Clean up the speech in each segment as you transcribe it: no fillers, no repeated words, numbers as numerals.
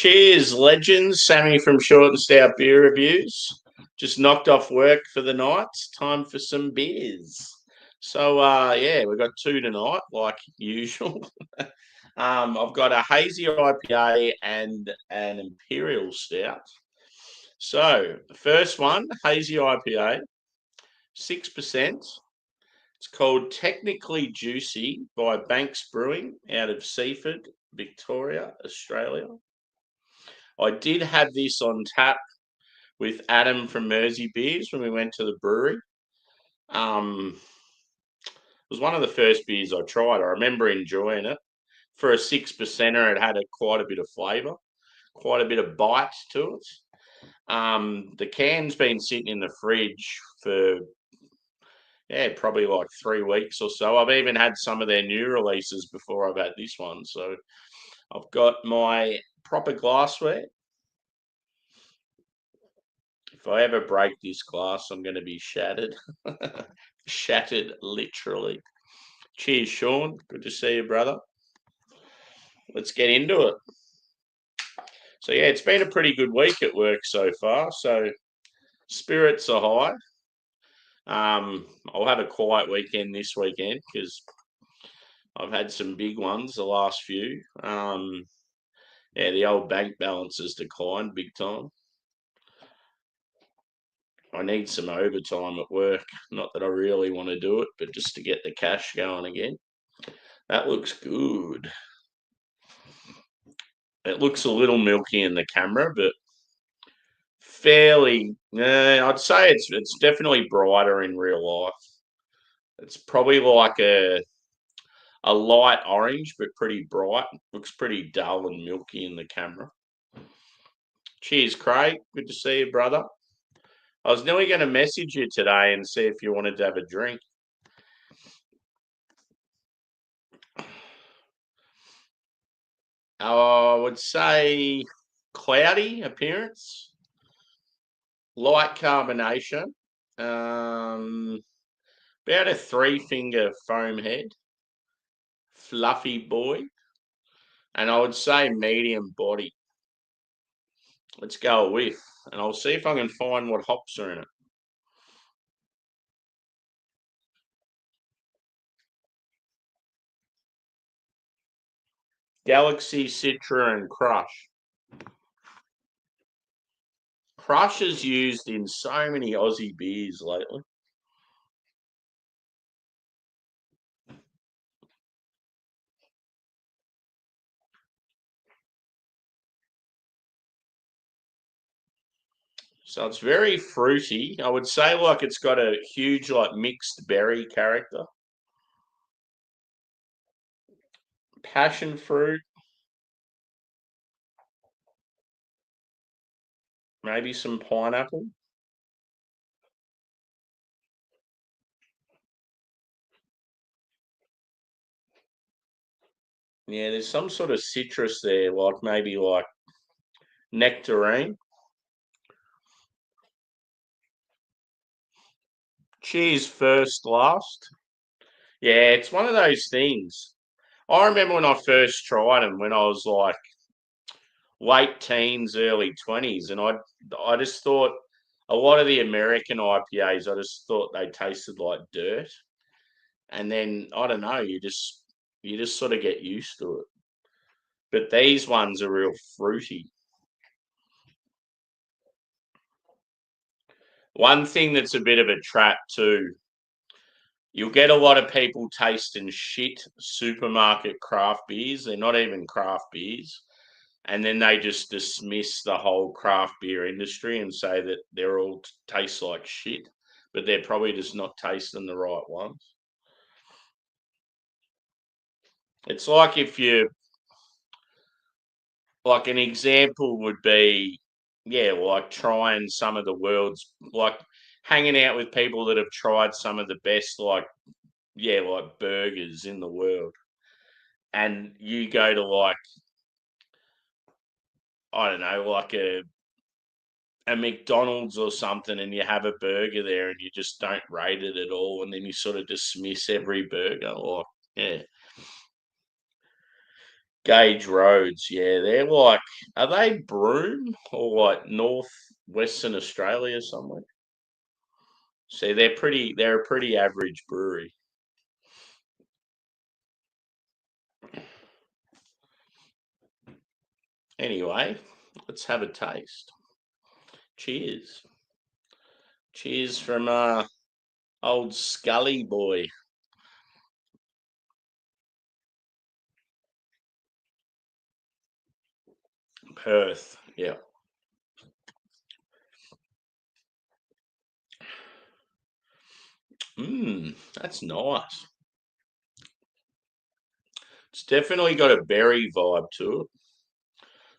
Cheers, legends. Sammy from Short and Stout Beer Reviews. Just knocked off work for the night. Time for some beers. So, yeah, we've got two tonight, like usual. I've got a Hazy IPA and an Imperial Stout. So, the first one, Hazy IPA, 6%. It's called Technically Juicy by Banks Brewing out of Seaford, Victoria, Australia. I did have this on tap with Adam from Mersey Beers when we went to the brewery. It was one of the first beers I tried. I remember enjoying it. For a 6%er, it had quite a bit of flavour, quite a bit of bite to it. The can's been sitting in the fridge for probably like 3 weeks or so. I've even had some of their new releases before I've had this one. So I've got my proper glassware. If I ever break this glass, I'm going to be shattered. Shattered, literally. Cheers, Sean. Good to see you, brother. Let's get into it. So, yeah, it's been a pretty good week at work so far. So, spirits are high. I'll have a quiet weekend this weekend because I've had some big ones the last few. The old bank balance has declined big time. I need some overtime at work. Not that I really want to do it, but just to get the cash going again. That looks good. It looks a little milky in the camera, but fairly. I'd say it's definitely brighter in real life. It's probably like a light orange, but pretty bright. Looks pretty dull and milky in the camera. Cheers, Craig. Good to see you, brother. I was nearly going to message you today and see if you wanted to have a drink. I would say cloudy appearance, light carbonation, about a 3-finger foam head, fluffy boy, and I would say medium body. Let's go with, and I'll see if I can find what hops are in it. Galaxy, Citra, and Crush. Crush is used in so many Aussie beers lately. So it's very fruity. I would say like it's got a huge like mixed berry character. Passion fruit. Maybe some pineapple. Yeah, there's some sort of citrus there, like maybe like nectarine. Cheers first, last. Yeah, it's one of those things. I remember when I first tried them when I was like late teens, early 20s, and I just thought a lot of the American IPAs, I just thought they tasted like dirt. And then I don't know, you just sort of get used to it. But these ones are real fruity. One thing that's a bit of a trap too, you'll get a lot of people tasting shit supermarket craft beers. They're not even craft beers. And then they just dismiss the whole craft beer industry and say that they're all taste like shit, but they're probably just not tasting the right ones. It's like if you, like an example would be, yeah, like trying some of the world's, like hanging out with people that have tried some of the best, like burgers in the world. And you go to like, I don't know, like a McDonald's or something and you have a burger there and you just don't rate it at all and then you sort of dismiss every burger or yeah. Gauge roads, yeah, they're like, are they Broome or like north Western Australia somewhere? So they're a pretty average brewery. Anyway, let's have a taste. Cheers. Cheers from old Scully boy. Perth. Yeah. That's nice. It's definitely got a berry vibe to it.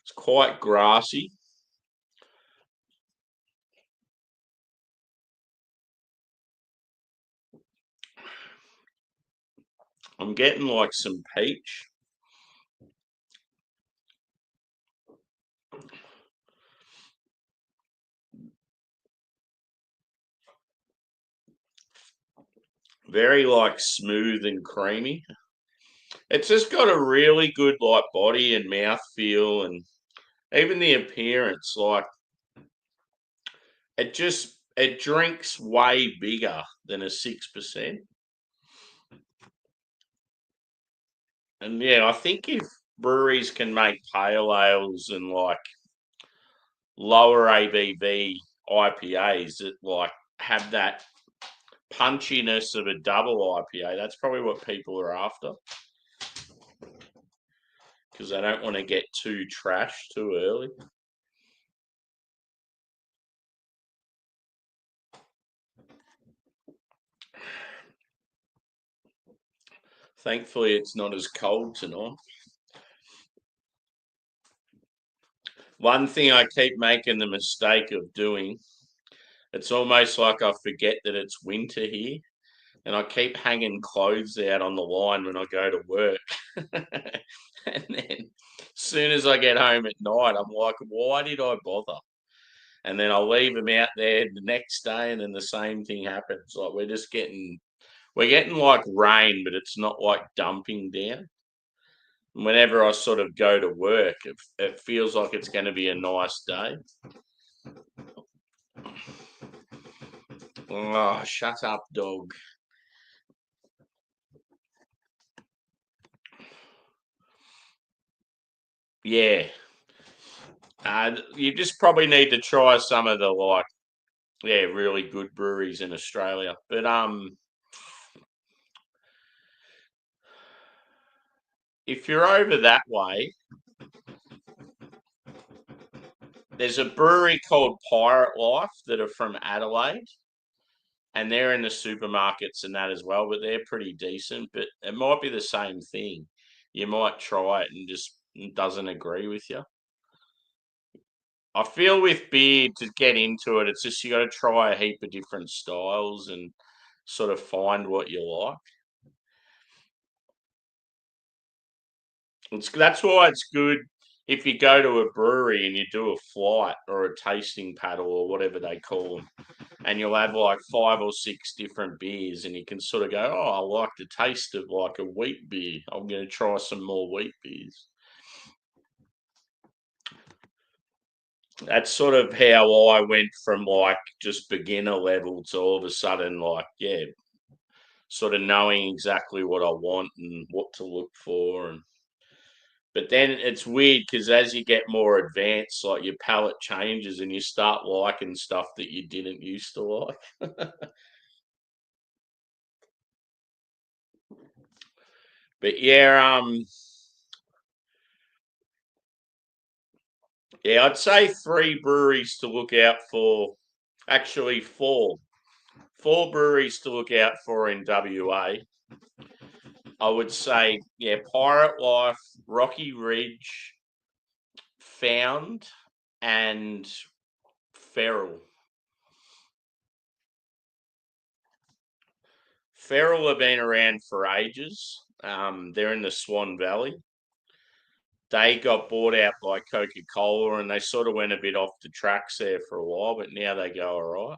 It's quite grassy. I'm getting like some peach. Very like smooth and creamy. It's just got a really good like body and mouth feel, and even the appearance. Like it drinks way bigger than a 6%. And yeah, I think if breweries can make pale ales and like lower ABV IPAs that like have that punchiness of a double IPA, that's probably what people are after because they don't want to get too trash too early. Thankfully, it's not as cold tonight. One thing I keep making the mistake of doing, it's almost like I forget that it's winter here, and I keep hanging clothes out on the line when I go to work. And then as soon as I get home at night, I'm like, why did I bother? And then I'll leave them out there the next day, and then the same thing happens. Like we're getting like rain, but it's not like dumping down. Whenever I sort of go to work, it feels like it's going to be a nice day. Oh, shut up, dog. Yeah. You just probably need to try some of the like, yeah, really good breweries in Australia. But if you're over that way, there's a brewery called Pirate Life that are from Adelaide, and they're in the supermarkets and that as well. But they're pretty decent. But it might be the same thing. You might try it and just doesn't agree with you. I feel with beer to get into it, it's just you got to try a heap of different styles and sort of find what you like. That's why it's good if you go to a brewery and you do a flight or a tasting paddle or whatever they call them, and you'll have like 5 or 6 different beers, and you can sort of go, "Oh, I like the taste of like a wheat beer. I'm going to try some more wheat beers." That's sort of how I went from like just beginner level to all of a sudden like yeah, sort of knowing exactly what I want and what to look for. And but then it's weird because as you get more advanced, like your palate changes and you start liking stuff that you didn't used to like. But yeah, yeah, I'd say 3 breweries to look out for. Actually, 4 breweries to look out for in WA. I would say, yeah, Pirate Life, Rocky Ridge, Found, and Feral. Feral have been around for ages. They're in the Swan Valley. They got bought out by Coca Cola and they sort of went a bit off the tracks there for a while, but now they go all right.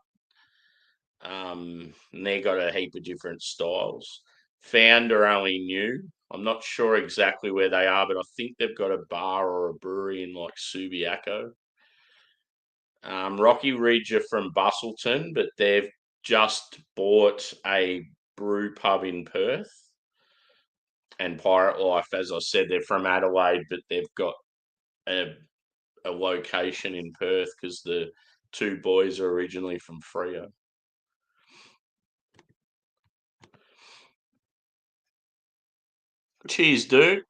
And they got a heap of different styles. Found are only new. I'm not sure exactly where they are, but I think they've got a bar or a brewery in like Subiaco. Rocky Ridge are from Bustleton, but they've just bought a brew pub in Perth. And Pirate Life, as I said, they're from Adelaide, but they've got a location in Perth because the two boys are originally from Freo. Cheers, dude.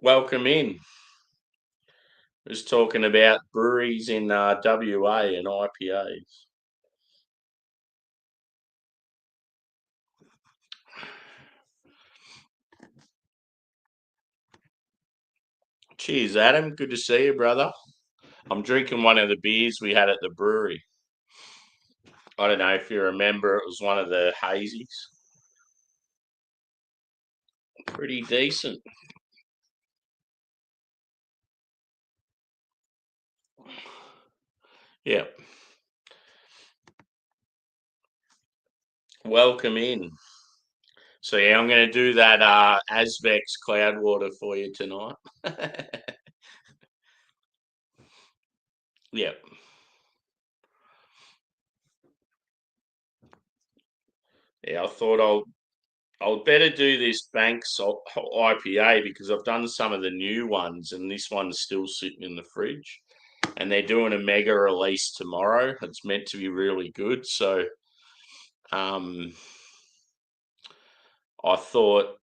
Welcome in. Just talking about breweries in WA and IPAs. Cheers, Adam. Good to see you, brother. I'm drinking one of the beers we had at the brewery. I don't know if you remember, it was one of the Hazys. Pretty decent. Yeah. Welcome in. So yeah, I'm going to do that Asbex Cloudwater for you tonight. Yeah. Yeah, I thought I'll better do this Banks IPA because I've done some of the new ones and this one's still sitting in the fridge. And they're doing a mega release tomorrow. It's meant to be really good. So um, I thought,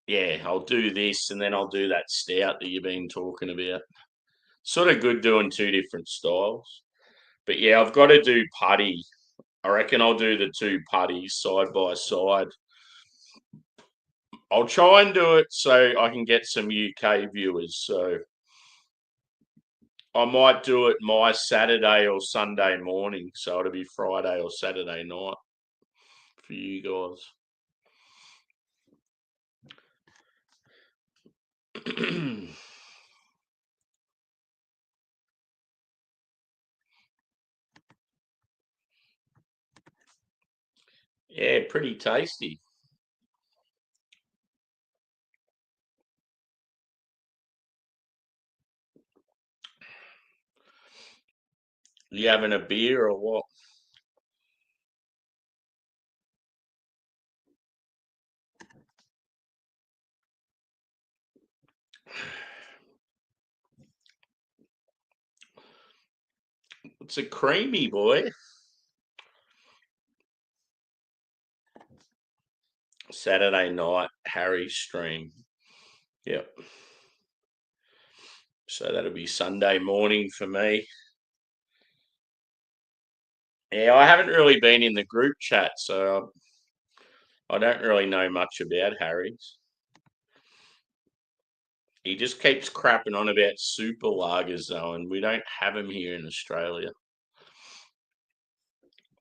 yeah, I'll do this and then I'll do that stout that you've been talking about. Sort of good doing two different styles. But yeah, I've got to do putty. I reckon I'll do the two putties side by side. I'll try and do it so I can get some UK viewers. So I might do it my Saturday or Sunday morning. So it'll be Friday or Saturday night for you guys. Yeah, pretty tasty. You having a beer or what? It's a creamy boy. Saturday night, Harry stream. Yep. So that'll be Sunday morning for me. Yeah, I haven't really been in the group chat, so I don't really know much about Harry's. He just keeps crapping on about super lagers though, and we don't have them here in Australia.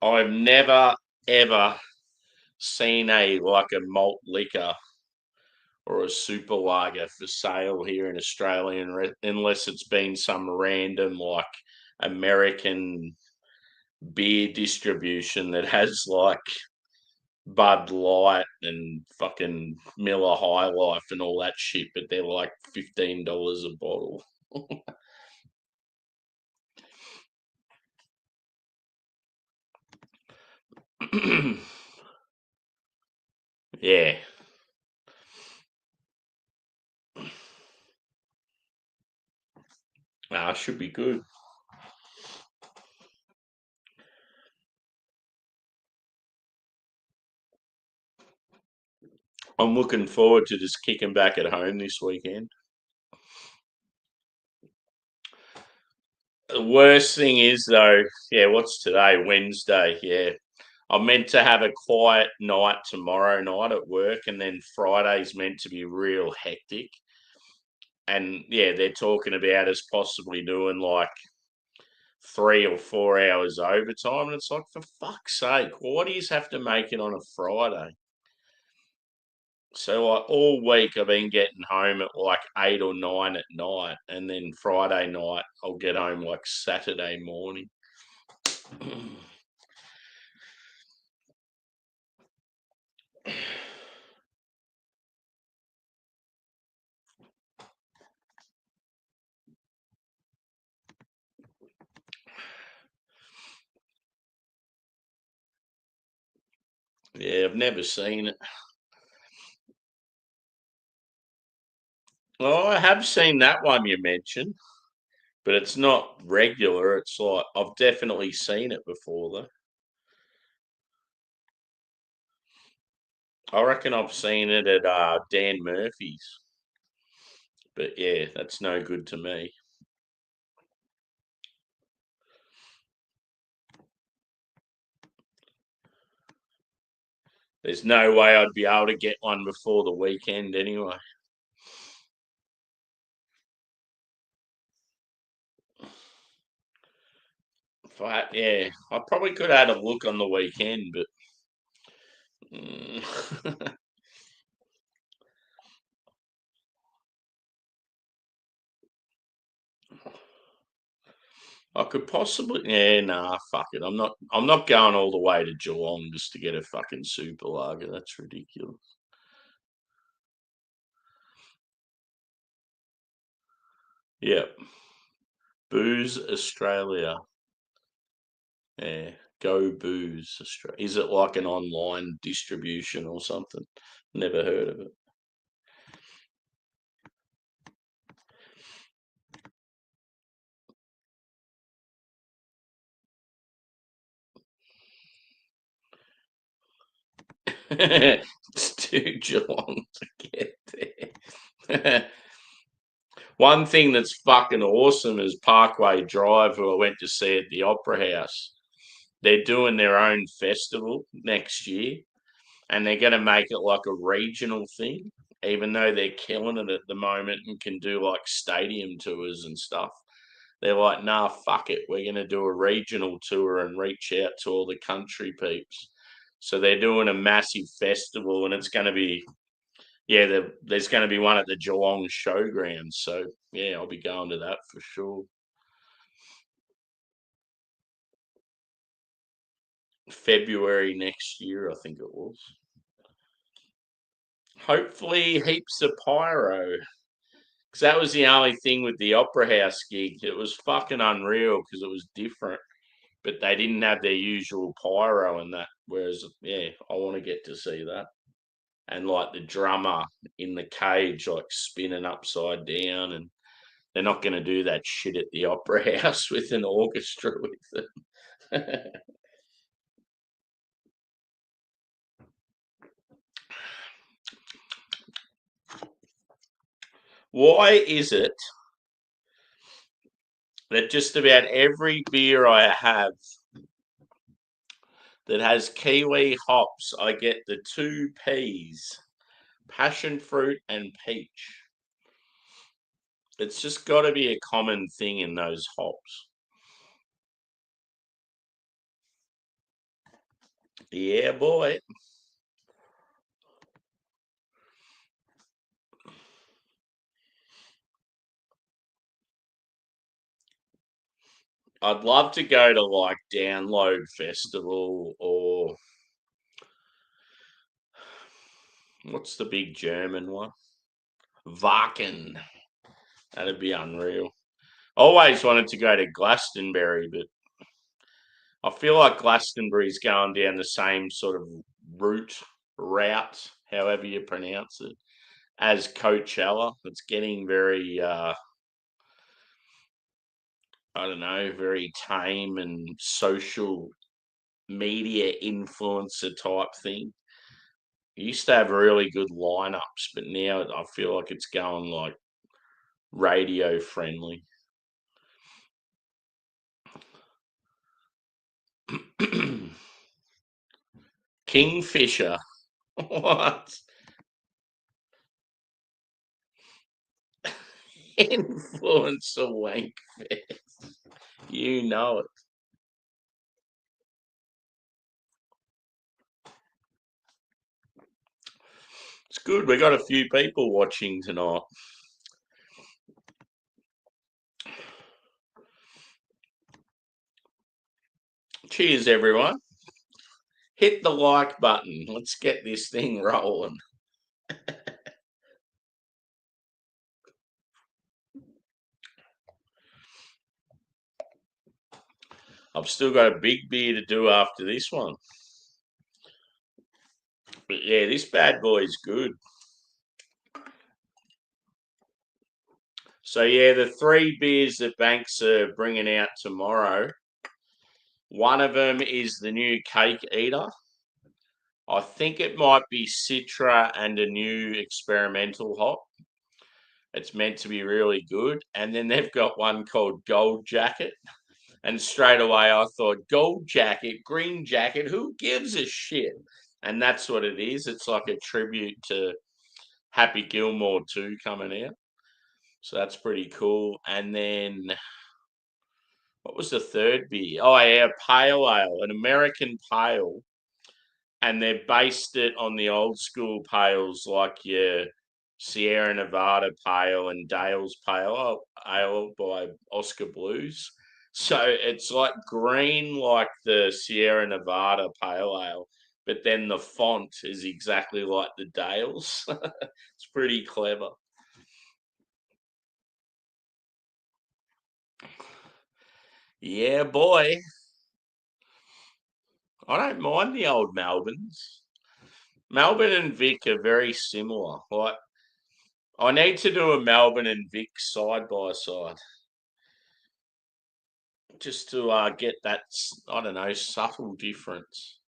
I've never ever seen a malt liquor or a super lager for sale here in Australia, unless it's been some random American beer distribution that has like Bud Light and fucking Miller High Life and all that shit, but they're like $15 a bottle. Yeah, should be good. I'm looking forward to just kicking back at home this weekend. The worst thing is though, yeah, what's today? Wednesday. Yeah. I'm meant to have a quiet night tomorrow night at work, and then Friday's meant to be real hectic. And yeah, they're talking about us possibly doing like 3 or 4 hours overtime. And it's like, for fuck's sake, why do you have to make it on a Friday? So like all week I've been getting home at like 8 or 9 at night, and then Friday night I'll get home like Saturday morning. Yeah, I've never seen it. Oh, I have seen that one you mentioned, but it's not regular. It's like I've definitely seen it before, though. I reckon I've seen it at Dan Murphy's, but yeah, that's no good to me. There's no way I'd be able to get one before the weekend anyway. Yeah, I probably could have had a look on the weekend, but mm, I could possibly. Yeah, nah, fuck it. I'm not. I'm not going all the way to Geelong just to get a fucking super lager. That's ridiculous. Yep. Booze Australia. Yeah. Go Booze Australia. Is it like an online distribution or something? Never heard of it. It's too Geelong to get there. One thing that's fucking awesome is Parkway Drive, who I went to see at the Opera House. They're doing their own festival next year, and they're going to make it like a regional thing, even though they're killing it at the moment and can do like stadium tours and stuff. They're like, nah, fuck it. We're going to do a regional tour and reach out to all the country peeps. So they're doing a massive festival, and it's going to be, yeah, there's going to be one at the Geelong Showgrounds. So, yeah, I'll be going to that for sure. February next year, I think it was. Hopefully, heaps of pyro. Because that was the only thing with the Opera House gig. It was fucking unreal because it was different, but they didn't have their usual pyro and that. Whereas, yeah, I want to get to see that. And like the drummer in the cage, like spinning upside down. And they're not going to do that shit at the Opera House with an orchestra with it. Why is it that just about every beer I have that has kiwi hops, I get the two P's, passion fruit and peach? It's just got to be a common thing in those hops. Yeah, boy. I'd love to go to like Download Festival or what's the big German one? Wacken. That'd be unreal. Always wanted to go to Glastonbury, but I feel like Glastonbury's going down the same sort of route, however you pronounce it, as Coachella. It's getting very, I don't know, very tame and social media influencer type thing. It used to have really good lineups, but now I feel like it's going like radio friendly. Kingfisher. What? Influencer wank fest. You know it. It's good. We got a few people watching tonight. Cheers, everyone. Hit the like button. Let's get this thing rolling. I've still got a big beer to do after this one. But yeah, this bad boy's good. So yeah, the three beers that Banks are bringing out tomorrow. One of them is the new Cake Eater. I think it might be Citra and a new experimental hop. It's meant to be really good. And then they've got one called Gold Jacket. And straight away I thought, Gold Jacket, Green Jacket, who gives a shit? And that's what it is. It's like a tribute to Happy Gilmore 2 coming out. So that's pretty cool. And then what was the third beer? Oh, yeah, Pale Ale, an American pale. And they've based it on the old school pales like your Sierra Nevada Pale and Dale's Pale Ale by Oscar Blues. So it's like green like the Sierra Nevada Pale Ale, but then the font is exactly like the Dale's. It's pretty clever. Yeah, boy. I don't mind the old Melbournes. Melbourne and Vic are very similar. Like I need to do a Melbourne and Vic side by side just to get that I don't know subtle difference.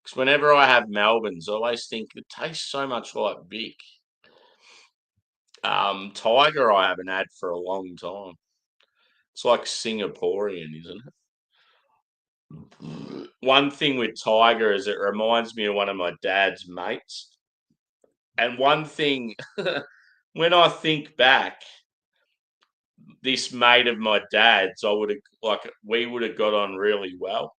Because whenever I have Melbournes, I always think it tastes so much like Vic. Tiger, I haven't had for a long time. It's like Singaporean, isn't it? One thing with Tiger is it reminds me of one of my dad's mates. And one thing, when I think back, this mate of my dad's, I would have we would have got on really well.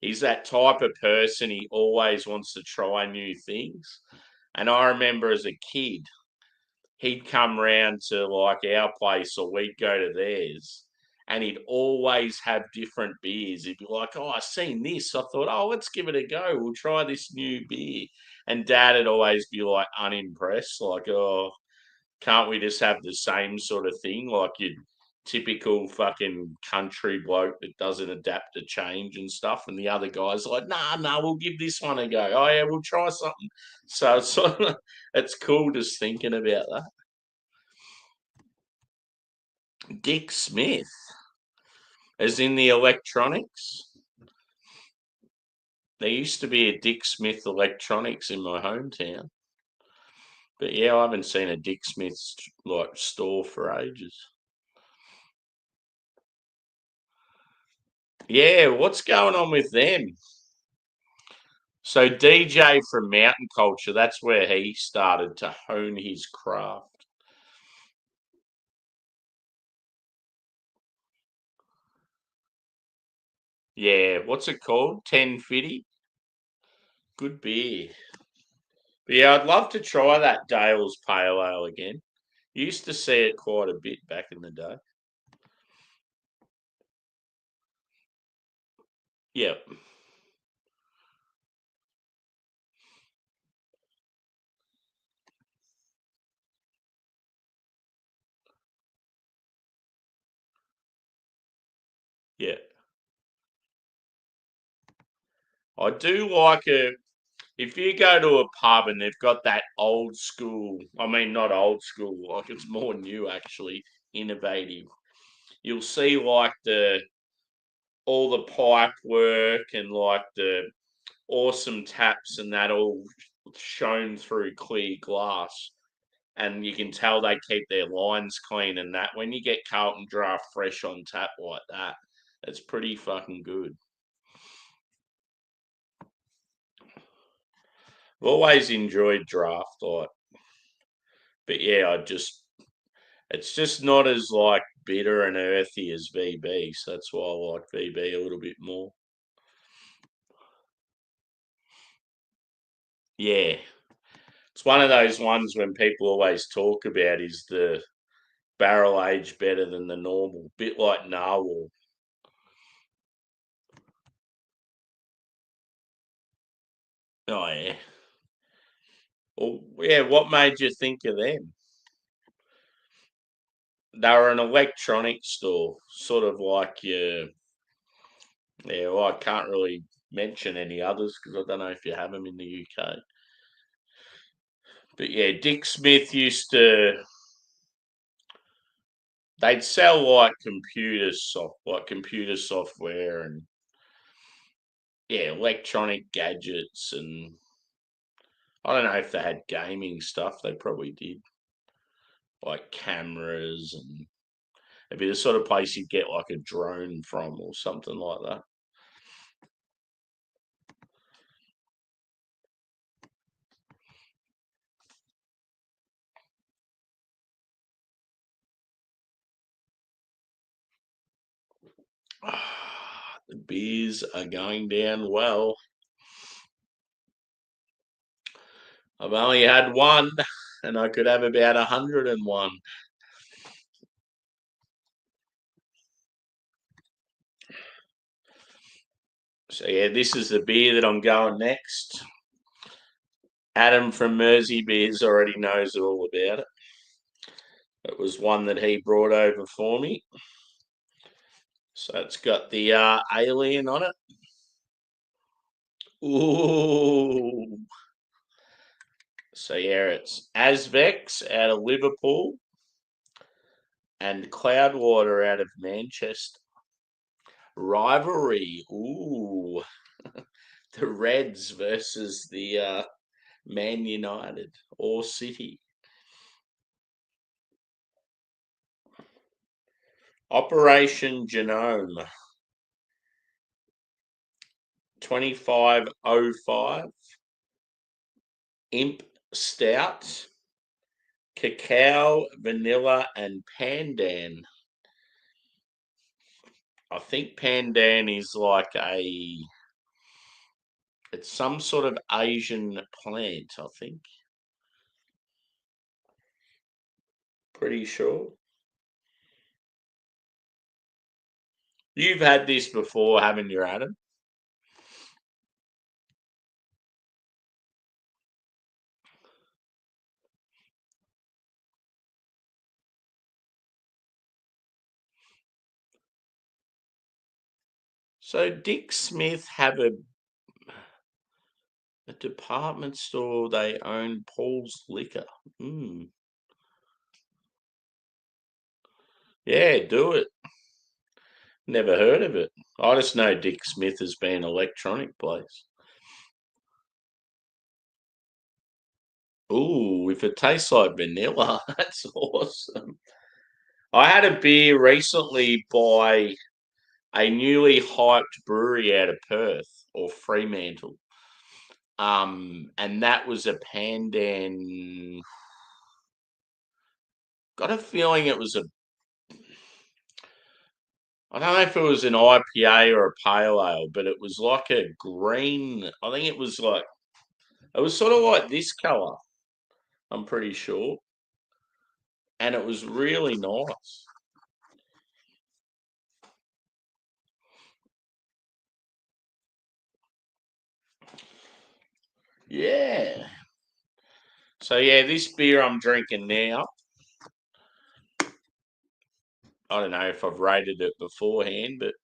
He's that type of person. He always wants to try new things. And I remember as a kid, he'd come round to like our place or we'd go to theirs. And he'd always have different beers. He'd be like, "Oh, I've seen this." I thought, "Oh, let's give it a go. We'll try this new beer." And Dad would always be like unimpressed, like, "Oh, can't we just have the same sort of thing? Like your typical fucking country bloke that doesn't adapt to change and stuff." And the other guy's like, nah, we'll give this one a go. Oh yeah, we'll try something. So it's sort of, it's cool just thinking about that. Dick Smith, as in the electronics. There used to be a Dick Smith Electronics in my hometown. But yeah, I haven't seen a Dick Smith's like store for ages. Yeah, what's going on with them? So DJ from Mountain Culture, that's where he started to hone his craft. Yeah, what's it called? 1050? Good beer. But yeah, I'd love to try that Dale's Pale Ale again. Used to see it quite a bit back in the day. Yep. Yeah. I do like it. If you go to a pub and they've got that old school, I mean, not old school, like it's more new actually, innovative. You'll see like all the pipe work and like the awesome taps and that all shown through clear glass. And you can tell they keep their lines clean and that. When you get Carlton Draft fresh on tap like that, it's pretty fucking good. I've always enjoyed draft, like, but yeah, it's just not as like bitter and earthy as VB, so that's why I like VB a little bit more. Yeah, it's one of those ones when people always talk about is the barrel age better than the normal, bit like narwhal. Oh yeah. Well, yeah. What made you think of them? They were an electronics store, sort of like your. Yeah, well, I can't really mention any others because I don't know if you have them in the UK. But yeah, Dick Smith used to. They'd sell like computer software and yeah, electronic gadgets, and I don't know if they had gaming stuff. They probably did, like cameras, and it'd be the sort of place you'd get like a drone from or something like that. The beers are going down well. I've only had one, and I could have about 101. So yeah, this is the beer that I'm going next. Adam from Mersey Beers already knows all about it. It was one that he brought over for me. So it's got the alien on it. Ooh. So yeah, it's Asvex out of Liverpool and Cloudwater out of Manchester. Rivalry. Ooh. The Reds versus the Man United or City. Operation Genome 2505. Imp Stout. Cacao, vanilla, and pandan. I think pandan is like it's some sort of Asian plant, I think. Pretty sure. You've had this before, haven't you, Adam? So Dick Smith have a department store. They own Paul's Liquor. Mm. Yeah, do it. Never heard of it. I just know Dick Smith has been an electronic place. Ooh, if it tastes like vanilla, that's awesome. I had a beer recently by a newly hyped brewery out of Perth or Fremantle. And that was a pandan. Got a feeling it was a. I don't know if it was an IPA or a pale ale, but it was like a green. I think it was like it was sort of like this color. I'm pretty sure, and it was really nice. Yeah. So yeah, this beer I'm drinking now. I don't know if I've rated it beforehand, but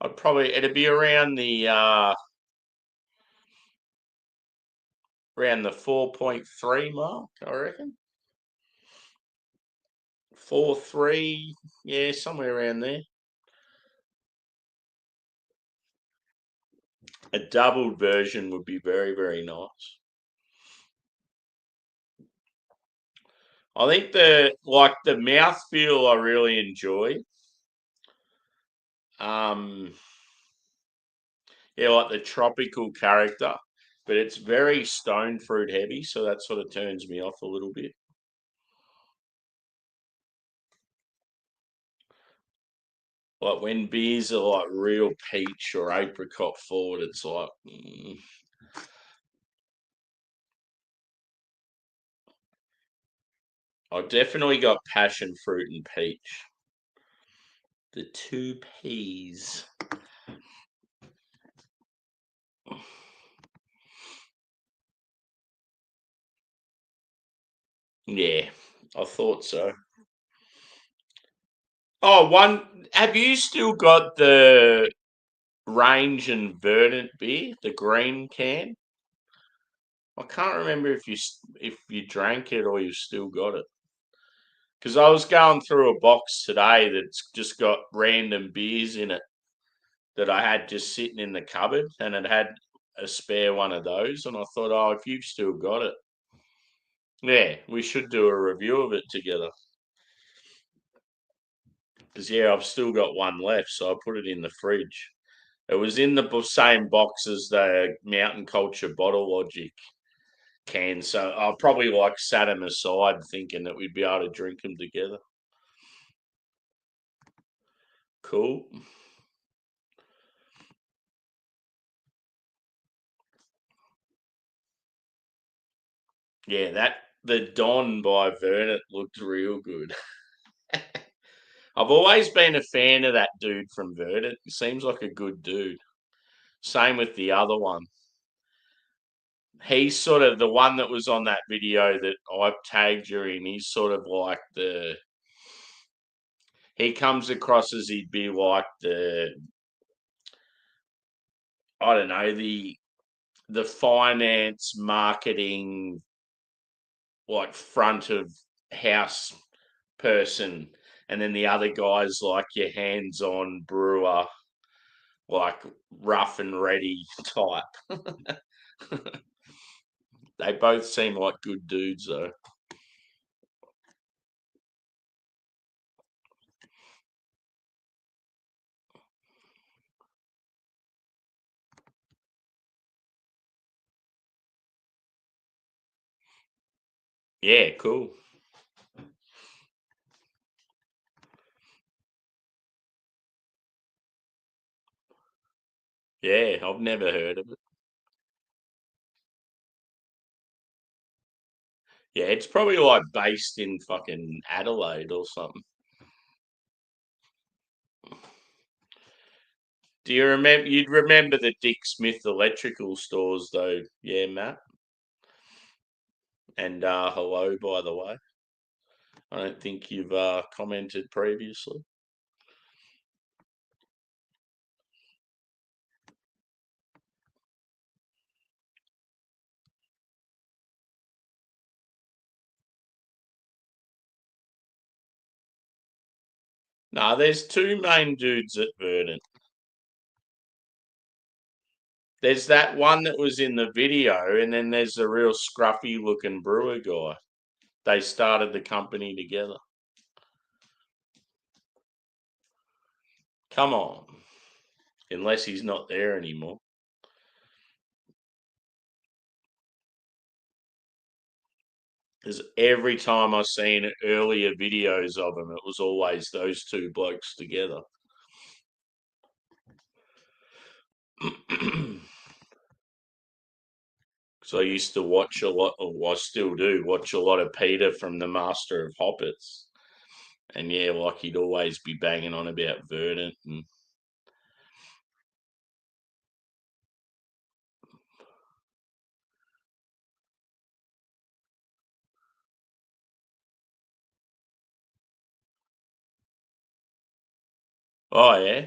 it'd be around the 4.3 mark, I reckon. 4.3, yeah, somewhere around there. A doubled version would be very, very nice. I think the mouthfeel I really enjoy. Um, yeah, like the tropical character, but it's very stone fruit heavy, so that sort of turns me off a little bit. Like when beers are like real peach or apricot forward, it's like I've definitely got passion fruit and peach. The two P's. Yeah, I thought so. Oh, one. Have you still got the Range and Verdant beer, the green can? I can't remember if you drank it or you still got it. Because I was going through a box today that's just got random beers in it that I had just sitting in the cupboard, and it had a spare one of those, and I thought, oh, if you've still got it, yeah, we should do a review of it together. Because yeah, I've still got one left, so I put it in the fridge. It was in the same box as the Mountain Culture Bottle Logic can, so I probably like sat them aside thinking that we'd be able to drink them together. Cool. Yeah, that the Don by Vernet looked real good. I've always been a fan of that dude from Vernet. He seems like a good dude. Same with the other one. He's sort of the one that was on that video that I tagged you in. He's sort of like he comes across as he'd be like I don't know, the finance marketing like front of house person, and then the other guy's like your hands-on brewer, like rough and ready type. They both seem like good dudes though. Yeah, cool. Yeah, I've never heard of it. Yeah, it's probably like based in fucking Adelaide or something. Do you remember? You'd remember the Dick Smith electrical stores though, yeah, Matt. And hello, by the way. I don't think you've commented previously. No, there's two main dudes at Verdant. There's that one that was in the video, and then there's the real scruffy looking brewer guy. They started the company together. Come on. Unless he's not there anymore. Because every time I've seen earlier videos of him, it was always those two blokes together. So I used to watch a lot, or I still do, watch a lot of Peter from the Master of Hoppets. And yeah, like he'd always be banging on about Verdant. And oh, yeah.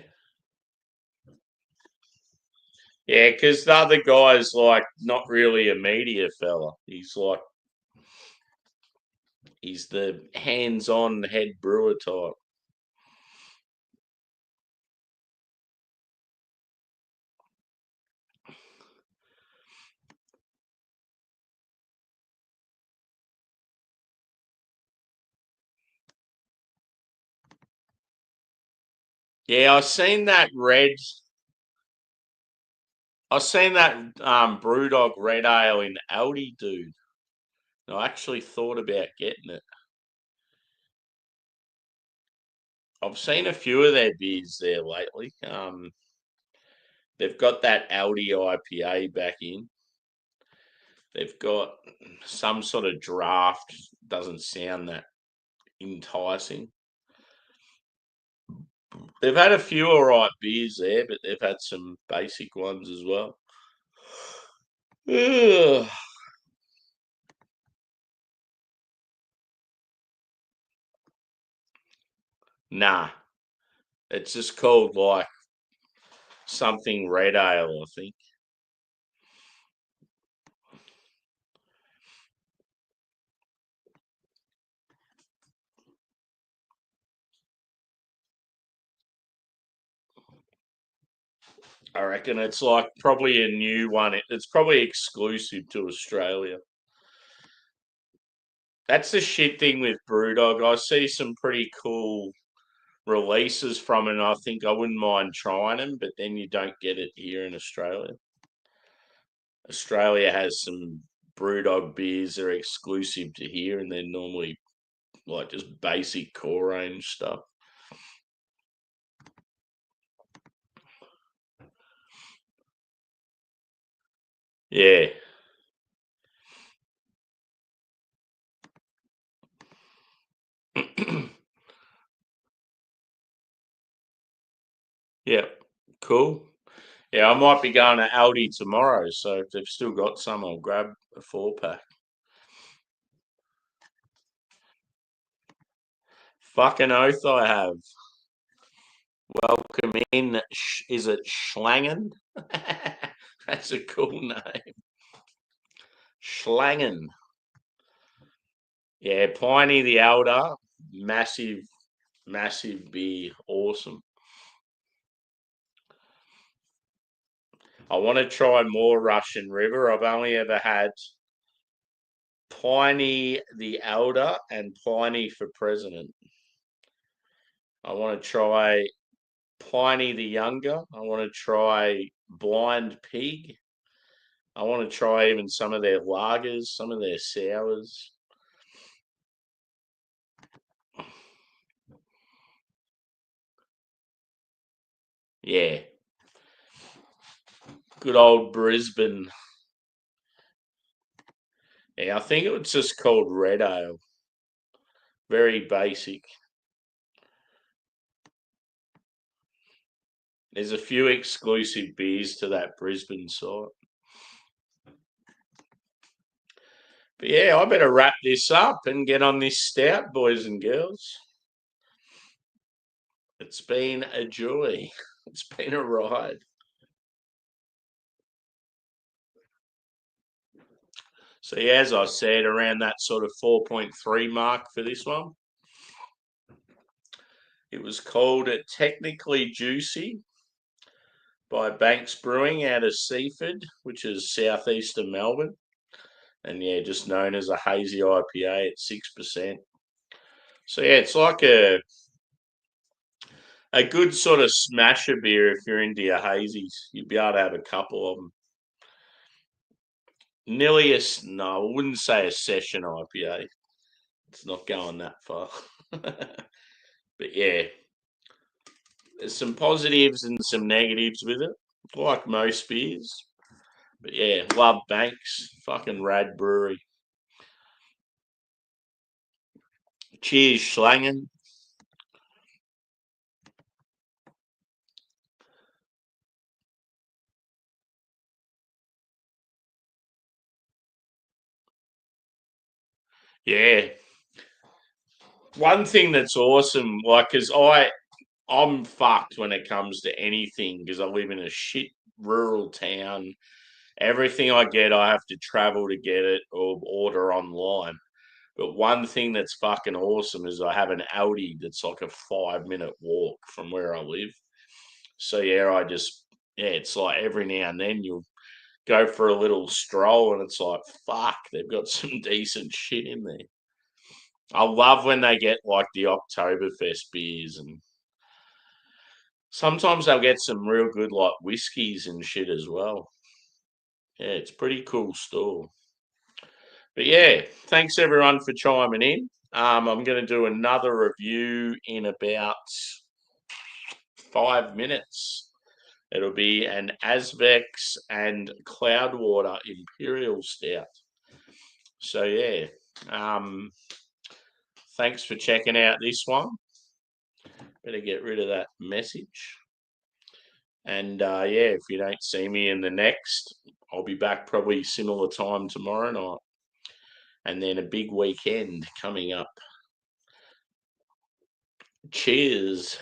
Yeah, because the other guy's like not really a media fella. He's the hands-on head brewer type. Yeah, I seen that Brewdog Red Ale in Aldi, dude. I actually thought about getting it. I've seen a few of their beers there lately. They've got that Aldi IPA back in. They've got some sort of draft. Doesn't sound that enticing. They've had a few alright beers there, but they've had some basic ones as well. Ugh. Nah, it's just called like something red ale, I think. I reckon it's like probably a new one. It's probably exclusive to Australia. That's the shit thing with Brewdog. I see some pretty cool releases from it, and I think I wouldn't mind trying them, but then you don't get it here in Australia. Australia has some Brewdog beers that are exclusive to here, and they're normally like just basic core range stuff. Yeah. Yeah. Cool. Yeah, I might be going to Aldi tomorrow, so if they've still got some, I'll grab a 4 pack. Fucking oath I have. Welcome in. Is it Schlangen? That's a cool name. Schlangen. Yeah, Pliny the Elder. Massive, massive beer. Awesome. I want to try more Russian River. I've only ever had Pliny the Elder and Pliny for President. I want to try Pliny the Younger. I want to try Blind Pig. I want to try even some of their lagers, some of their sours. Yeah. Good old Brisbane. Yeah, I think it was just called Red Ale. Very basic. There's a few exclusive beers to that Brisbane site. But yeah, I better wrap this up and get on this stout, boys and girls. It's been a joy. It's been a ride. So yeah, as I said, around that sort of 4.3 mark for this one. It was called Technically Juicy by Banks Brewing out of Seaford, which is southeast of Melbourne. And yeah, just known as a hazy IPA at 6%. So yeah, it's like a good sort of smasher beer if you're into your hazies. You'd be able to have a couple of them. Nearly no, I wouldn't say a session IPA. It's not going that far. But yeah, there's some positives and some negatives with it, like most beers. But yeah, love Banks. Fucking rad brewery. Cheers, Schlangen. Yeah. One thing that's awesome, like, because I'm fucked when it comes to anything because I live in a shit rural town. Everything I get, I have to travel to get it or order online. But one thing that's fucking awesome is I have an Aldi that's like a 5 minute walk from where I live. So yeah, yeah, it's like every now and then you'll go for a little stroll and it's like, fuck, they've got some decent shit in there. I love when they get like the Oktoberfest beers and sometimes they'll get some real good like whiskies and shit as well. Yeah, it's pretty cool store. But yeah, thanks everyone for chiming in. I'm going to do another review in about 5 minutes. It'll be an Asvex and Cloudwater Imperial Stout. So yeah, um, thanks for checking out this one. Better get rid of that message. And yeah, if you don't see me in the next, I'll be back probably similar time tomorrow night. And then a big weekend coming up. Cheers.